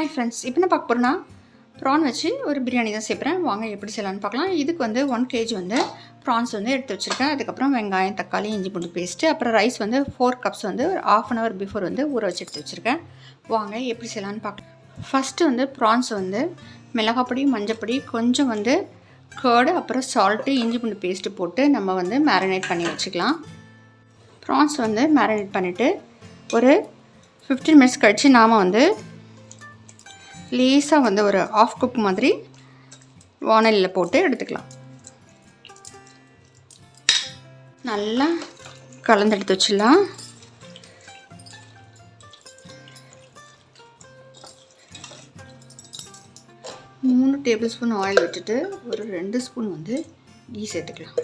Hi friends, இப்போ என்ன பார்க்க போகிறேன்னா ப்ரான் வச்சு ஒரு பிரியாணி தான் செய்கிறேன். வாங்க எப்படி செய்யலான்னு பார்க்கலாம். இதுக்கு வந்து 1 kg வந்து ப்ரான்ஸ் வந்து எடுத்து வச்சுருக்கேன். அதுக்கப்புறம் வெங்காயம், தக்காளி, இஞ்சி பூண்டு பேஸ்ட்டு, அப்புறம் ரைஸ் வந்து 4 cups வந்து ஒரு 1/2 hour பிஃபோர் வந்து ஊற வச்சு எடுத்து வச்சுருக்கேன். வாங்க எப்படி செய்யலான்னு பார்க்கலாம். ஃபஸ்ட்டு வந்து ப்ரான்ஸ் வந்து மிளகாப்பொடி, மஞ்சப்பொடி, கொஞ்சம் வந்து கர்டு, அப்புறம் சால்ட்டு, இஞ்சி பூண்டு பேஸ்ட்டு போட்டு நம்ம வந்து மேரினேட் பண்ணி வச்சுக்கலாம். ப்ரான்ஸ் வந்து மேரினேட் பண்ணிவிட்டு ஒரு 15 minutes கழித்து நாம் வந்து லேசாக வந்து ஒரு ஆஃப் குக் மாதிரி வானலியில் போட்டு எடுத்துக்கலாம். நல்லா கலந்து எடுத்து வச்சிடலாம். மூணு டேபிள் ஸ்பூன் ஆயில் விட்டுட்டு ஒரு 2 ஸ்பூன் வந்து கீ சேர்த்துக்கலாம்.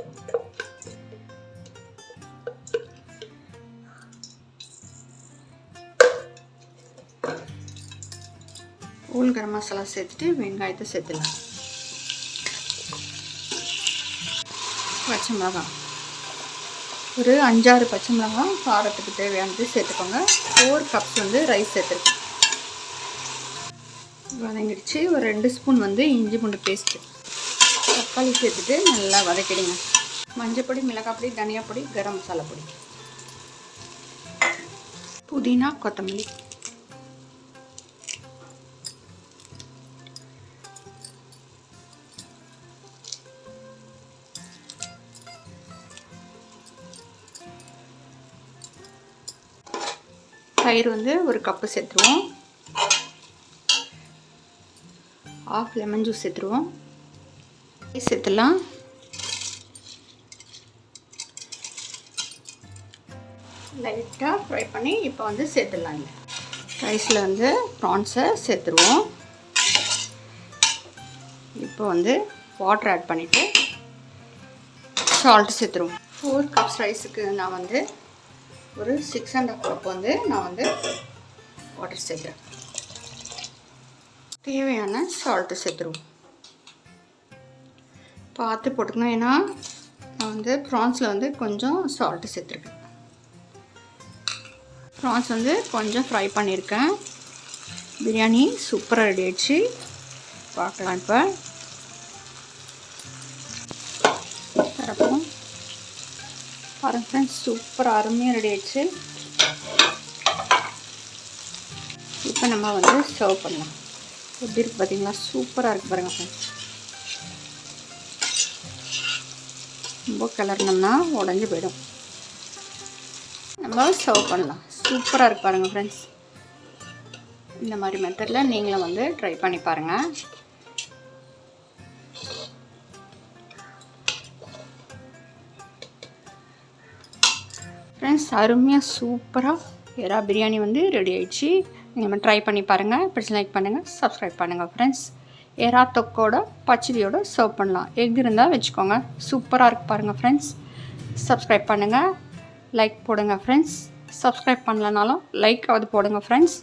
ஹோல் கரம் மசாலா சேர்த்துட்டு வெங்காயத்தை சேர்த்துலாம். பச்சை மிளகாய் ஒரு 5-6 பச்சை மிளகாய் காரத்துக்கு தேவையானது சேர்த்துக்கோங்க. 4 cups வந்து ரைஸ் சேர்த்துருக்கேன். வதங்கிடுச்சு. ஒரு 2 ஸ்பூன் வந்து இஞ்சி பூண்டு பேஸ்ட்டு, தக்காளி சேர்த்துட்டு நல்லா வதக்கிடுங்க. மஞ்சப்பொடி, மிளகாய் பொடி, தனியா பொடி, கரம் மசாலா பொடி, புதினா, கொத்தமல்லி, தயிர் வந்து ஒரு கப்பு சேர்த்துருவோம். 1/2 லெமன் ஜூஸ் சேர்த்துருவோம். சேர்த்துடலாம். லைட்டாக ஃப்ரை பண்ணி இப்போ வந்து சேர்த்துடலாம். ரைஸில் வந்து ப்ரான்ஸை சேர்த்துருவோம். இப்போ வந்து வாட்டர் ஆட் பண்ணிவிட்டு சால்ட் சேர்த்துருவோம். 4 cups ரைஸுக்கு நான் வந்து ஒரு 6.5 cup வந்து நான் வந்து வாட்டர் சேர்க்குறேன். தேவையான சால்ட்டு சேர்த்துருவோம். பார்த்து போட்டுக்கணும், ஏன்னா நான் வந்து ப்ரான்ஸில் வந்து கொஞ்சம் சால்ட்டு சேர்த்துருக்கேன். ப்ரான்ஸ் வந்து கொஞ்சம் ஃப்ரை பண்ணியிருக்கேன். பிரியாணி சூப்பராக ரெடி ஆயிடுச்சு. பார்க்கலாம். இப்போ தரப்போம் பாருங்கள் ஃப்ரெண்ட்ஸ், சூப்பராக அருமையாக ரெடி ஆயிடுச்சு. இப்போ நம்ம வந்து சர்வ் பண்ணலாம். எப்படி இருக்குது பார்த்தீங்களா? சூப்பராக இருக்குது பாருங்கள் ஃப்ரெண்ட்ஸ். ரொம்ப கிளறினோம்னா உடஞ்சி போயிடும். நம்ம சர்வ் பண்ணலாம். சூப்பராக இருக்குது பாருங்கள் ஃப்ரெண்ட்ஸ். இந்த மாதிரி மெத்தடில் நீங்களும் வந்து ட்ரை பண்ணி பாருங்கள். ஃப்ரெண்ட்ஸ், அருமையாக சூப்பராக எறா பிரியாணி வந்து ரெடி ஆயிடுச்சு. நீங்கள் ட்ரை பண்ணி பாருங்கள். பிடிச்சி லைக் பண்ணுங்கள், சப்ஸ்கிரைப் பண்ணுங்கள் ஃப்ரெண்ட்ஸ். எறா தொக்கோட பச்சடியோட சர்வ் பண்ணலாம். எக் இருந்தால் வச்சுக்கோங்க. சூப்பராக இருக்குது பாருங்கள் ஃப்ரெண்ட்ஸ். சப்ஸ்கிரைப் பண்ணுங்கள், லைக் போடுங்க ஃப்ரெண்ட்ஸ். சப்ஸ்கிரைப் பண்ணலனாலும் லைக் ஆகுது போடுங்க ஃப்ரெண்ட்ஸ்.